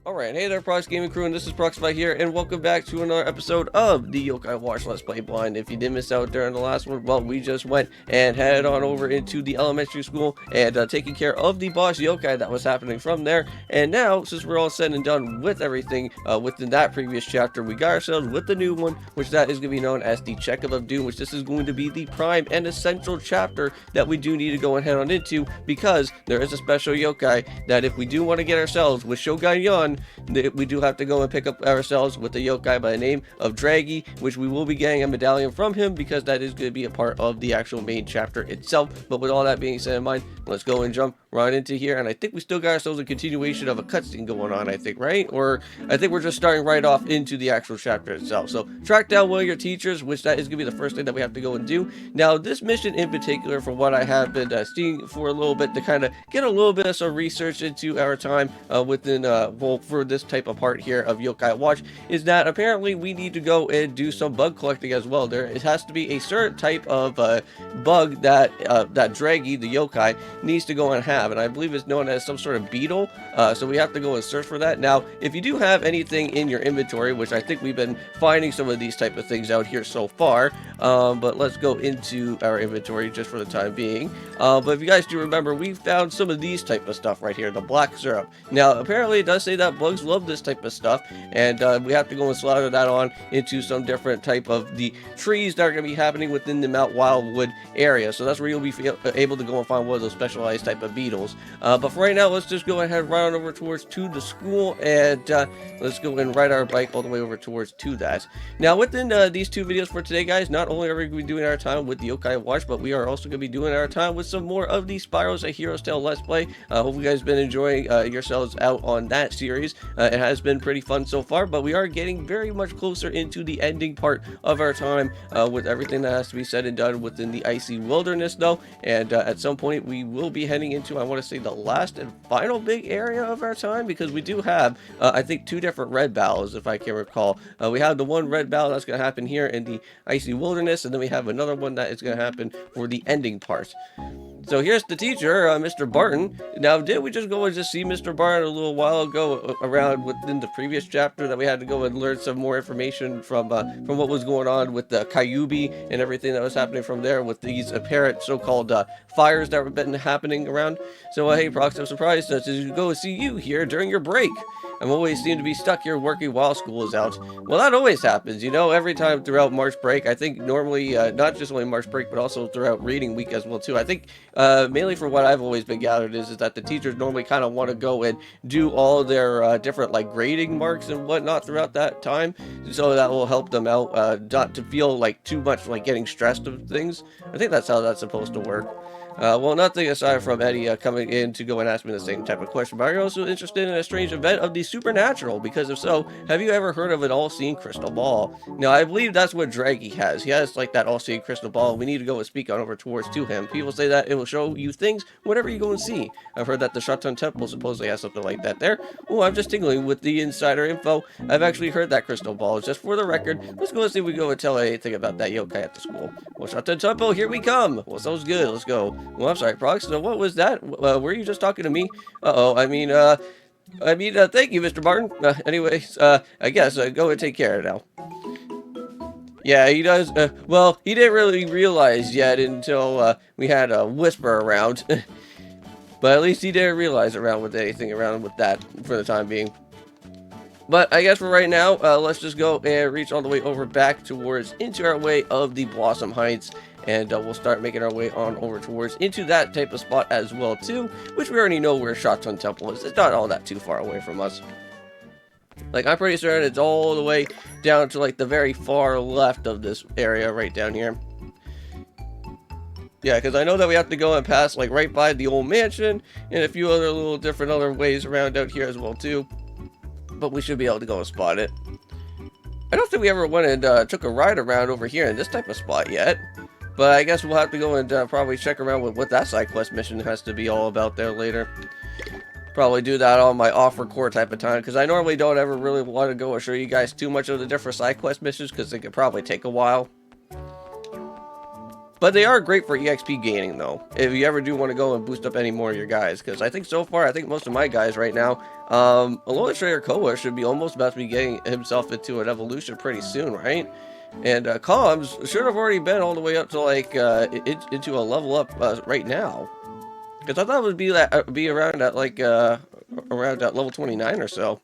Alright, hey there Prox Gaming Crew, and this is Proxify here, and welcome back to another episode of the Yokai Watch Let's Play Blind. If you did miss out during the last one, well, we just went and headed on over into the elementary school and taking care of the boss yokai that was happening from there. And now, since we're all said and done with everything within that previous chapter, we got ourselves with the new one, which that is going to be known as the Check of Doom, which this is going to be the prime and essential chapter that we do need to go and head on into, because there is a special yokai that if we do want to get ourselves with Shogun Yan, we do have to go and pick up ourselves with the yokai by the name of Draggie, which we will be getting a medallion from him because that is going to be a part of the actual main chapter itself. But with all that being said in mind, let's go and jump right into here. And I think we still got ourselves a continuation of a cutscene going on, I think, right? Or I think we're just starting right off into the actual chapter itself. So track down one of your teachers, which that is going to be the first thing that we have to go and do. Now, this mission in particular, from what I have been seeing for a little bit, to kind of get a little bit of some research into our time within, well, for this type of part here of Yokai Watch, is that apparently we need to go and do some bug collecting as well. It has to be a certain type of bug that that Draggie, the yokai, needs to go and have, and I believe it's known as some sort of beetle. So we have to go and search for that. Now, if you do have anything in your inventory, which I think we've been finding some of these type of things out here so far, but let's go into our inventory just for the time being. But if you guys do remember, we found some of these type of stuff right here, the black syrup. Now, apparently it does say that bugs love this type of stuff, and we have to go and slaughter that on into some different type of the trees that are going to be happening within the Mount Wildwood area. So that's where you'll be able to go and find one of those specialized type of beetles. But for right now, let's just go ahead and run on over towards to the school, and let's go and ride our bike all the way over towards to that. Now, within these two videos for today, guys, not only are we going to be doing our time with the Yokai Watch, but we are also going to be doing our time with some more of the Spyro's A Hero's Tale Let's Play. Hope you guys have been enjoying yourselves out on that series. It has been pretty fun so far, but we are getting very much closer into the ending part of our time with everything that has to be said and done within the icy wilderness, though. And at some point, we will be heading into, I want to say, the last and final big area of our time, because we do have, I think, two different red battles, if I can recall. We have the one red battle that's going to happen here in the icy wilderness, and then we have another one that is going to happen for the ending part. So here's the teacher, Mr. Barton. Now, did we just go and just see Mr. Barton a little while ago around within the previous chapter that we had to go and learn some more information from what was going on with the Kyubi and everything that was happening from there with these apparent so-called fires that were been happening around? So, hey, Prox, I'm surprised to go see you here during your break. I'm always seem to be stuck here working while school is out. Well, that always happens, you know, every time throughout March break. I think normally, not just only March break, but also throughout reading week as well, too. I think mainly for what I've always been gathered is that the teachers normally kind of want to go and do all their different, like, grading marks and whatnot throughout that time. So that will help them out, not to feel, like, too much, like, getting stressed of things. I think that's how that's supposed to work. Well, nothing aside from Eddie coming in to go and ask me the same type of question, but are you also interested in a strange event of the supernatural? Because if so, have you ever heard of an all-seeing crystal ball? Now, I believe that's what Draggie has. He has, like, that all-seeing crystal ball. We need to go and speak on over towards to him. People say that it will show you things whenever you go and see. I've heard that the Shoten Temple supposedly has something like that there. Oh, I'm just tingling with the insider info. I've actually heard that crystal ball. Just for the record, let's go and see if we go and tell anything about that yokai at the school. Well, Shoten Temple, here we come. Well, sounds good. Let's go. Well, I'm sorry, Prox. So what was that? Were you just talking to me? Uh-oh. I mean, thank you, Mr. Barton. Anyways, I guess go and take care now. Yeah, he does. Well, he didn't really realize yet until we had a whisper around. But at least he didn't realize around with anything around with that for the time being. But I guess for right now, let's just go and reach all the way over back towards into our way of the Blossom Heights. And we'll start making our way on over towards into that type of spot as well, too. Which we already know where Shoten Temple is. It's not all that too far away from us. Like, I'm pretty certain it's all the way down to, like, the very far left of this area right down here. Yeah, because I know that we have to go and pass, like, right by the old mansion. And a few other little different other ways around out here as well, too. But we should be able to go and spot it. I don't think we ever went and took a ride around over here in this type of spot yet. But I guess we'll have to go and probably check around with what that side quest mission has to be all about there later. Probably do that on my off-record type of time, because I normally don't ever really want to go and show you guys too much of the different side quest missions, because it could probably take a while. But they are great for EXP gaining, though, if you ever do want to go and boost up any more of your guys. Because I think so far, I think most of my guys right now, Alola Trader Koa should be almost about to be getting himself into an evolution pretty soon, right? And Comms should have already been all the way up to, like, into a level up right now. Because I thought it would be around at, like, around at level 29 or so.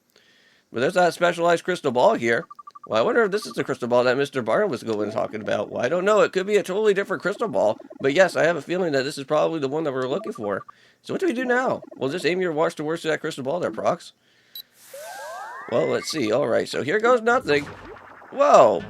But there's that specialized crystal ball here. Well, I wonder if this is the crystal ball that Mr. Barn was going talking about. Well, I don't know. It could be a totally different crystal ball. But yes, I have a feeling that this is probably the one that we're looking for. So what do we do now? We'll just aim your watch towards that crystal ball there, Prox. Well, let's see. Alright, so here goes nothing. Whoa.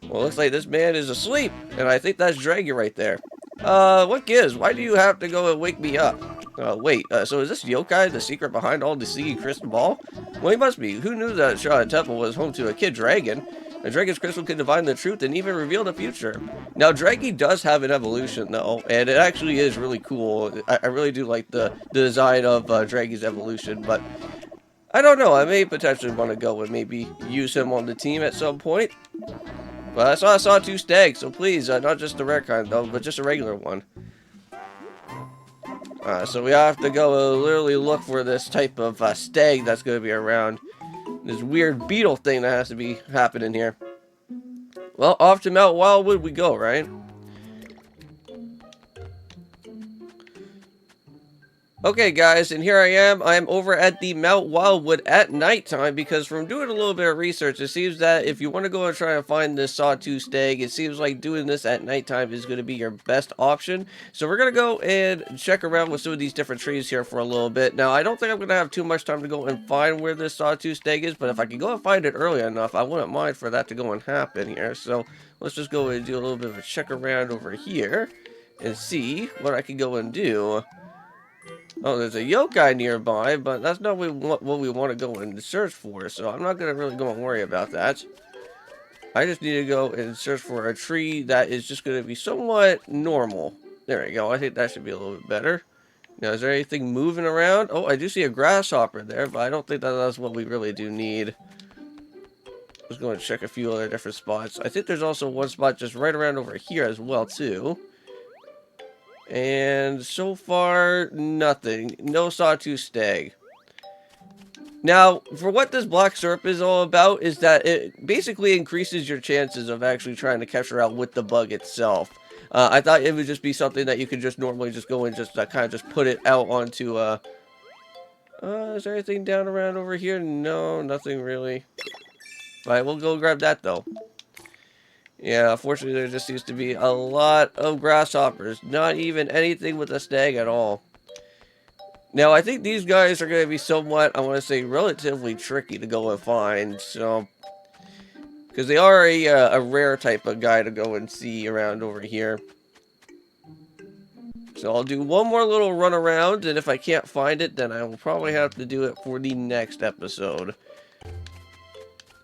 Well, looks like this man is asleep. And I think that's Draggie right there. What gives? Why do you have to go and wake me up? Wait, so is this yokai the secret behind all the Sea Crystal Ball? Well, he must be. Who knew that Shoten Temple was home to a kid dragon? A dragon's crystal can divine the truth and even reveal the future. Now, Draggie does have an evolution, though, and it actually is really cool. I really do like the design of Draggie's evolution, but I don't know. I may potentially want to go and maybe use him on the team at some point. But I saw a Sawtooth Stag, so please, not just the rare kind, though, but just a regular one. So we have to go literally look for this type of stag that's going to be around. This weird beetle thing that has to be happening here. Well, off to Mount Wildwood we go, right? Okay, guys, and here I am. I'm over at the Mount Wildwood at nighttime because from doing a little bit of research, it seems that if you want to go and try and find this Sawtooth Stag, it seems like doing this at nighttime is going to be your best option. So we're going to go and check around with some of these different trees here for a little bit. Now, I don't think I'm going to have too much time to go and find where this Sawtooth Stag is, but if I can go and find it early enough, I wouldn't mind for that to go and happen here. So let's just go and do a little bit of a check around over here and see what I can go and do. Oh, there's a yokai nearby, but that's not what we want to go and search for, so I'm not going to really go and worry about that. I just need to go and search for a tree that is just going to be somewhat normal. There we go. I think that should be a little bit better. Now, is there anything moving around? Oh, I do see a grasshopper there, but I don't think that that's what we really do need. Let's go and check a few other different spots. I think there's also one spot just right around over here as well, too. And so far, nothing. No Sawtooth Stag. Now, for what this black syrup is all about is that it basically increases your chances of actually trying to catch her out with the bug itself. I thought it would just be something that you could just normally just go and just kind of just put it out onto, is there anything down around over here? No, nothing really. Alright, we'll go grab that though. Yeah, unfortunately there just seems to be a lot of grasshoppers. Not even anything with a stag at all. Now, I think these guys are going to be somewhat, I want to say, relatively tricky to go and find. So, because they are a rare type of guy to go and see around over here. So I'll do one more little run around, and if I can't find it, then I will probably have to do it for the next episode.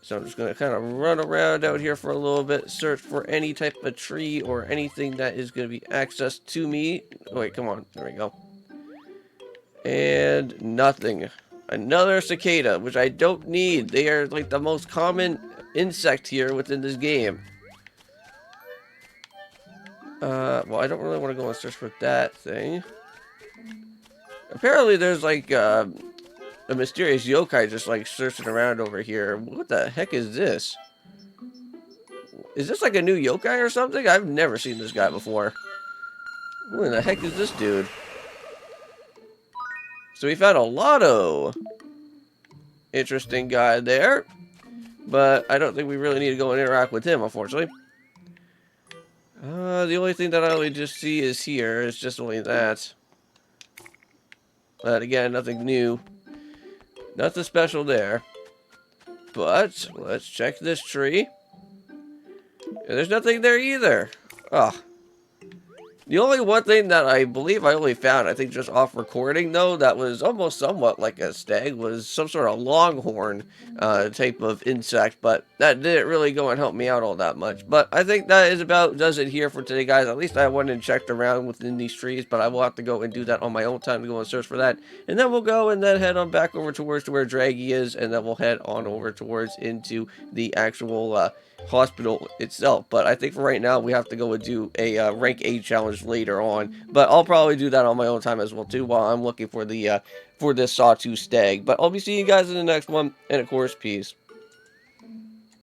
So I'm just going to kind of run around out here for a little bit, search for any type of tree or anything that is going to be accessed to me. Oh, wait, come on. There we go. And nothing. Another cicada, which I don't need. They are like the most common insect here within this game. Well, I don't really want to go and search for that thing. Apparently there's like, a mysterious yokai just like searching around over here. What the heck is this? Is this like a new yokai or something? I've never seen this guy before. Who in the heck is this dude? So we found a Lotto. Interesting guy there. But I don't think we really need to go and interact with him, unfortunately. The only thing that I only just see is here. It's just only that. But again, nothing new. Nothing special there. But let's check this tree. And there's nothing there either. Oh. The only one thing that I believe I only found, I think just off recording though, that was almost somewhat like a stag, was some sort of longhorn type of insect, but that didn't really go and help me out all that much. But I think that is about does it here for today, guys. At least I went and checked around within these trees, but I will have to go and do that on my own time to go and search for that. And then we'll go and then head on back over towards to where Draggie is, and then we'll head on over towards into the actual hospital itself. But I think for right now we have to go and do a rank A challenge later on, but I'll probably do that on my own time as well too while I'm looking for the for this sawtooth stag. But I'll be seeing you guys in the next one, and of course, peace.